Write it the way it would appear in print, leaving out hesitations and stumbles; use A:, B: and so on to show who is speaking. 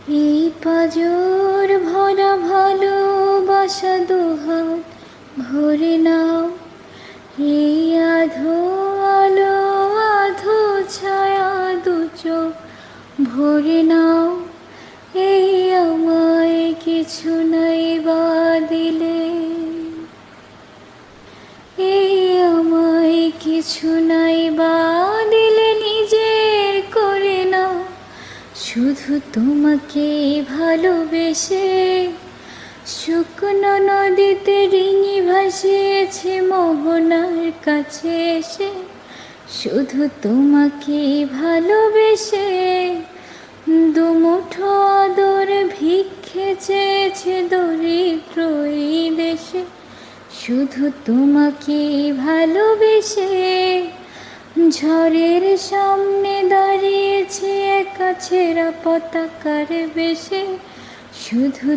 A: এই পাজর ভরা ভালোবাসা দুহাত ভরে নাও, এই আধো আলো আধো ছায়া দু চোখ ভরে নাও। এই আমায় কিছু নাই বা দিলে, এই আমায় কিছু নাই বা দিলে নিজের করে নাও। শুধু তোমাকে ভালোবেসে শুকনো নদীতে ডিঙি ভাসিয়েছে মোহনার কাছে এসে। শুধু তোমাকে ভালোবেসে দুমুঠো আদর ভিক্ষে চেয়েছে দরিদ্র এই দেশে। শুধু তোমাকে ভালোবেসে ঝড়ের সামনে দাঁড়িয়েছে একা ছেঁড়া পতাকার বেশে। শুধু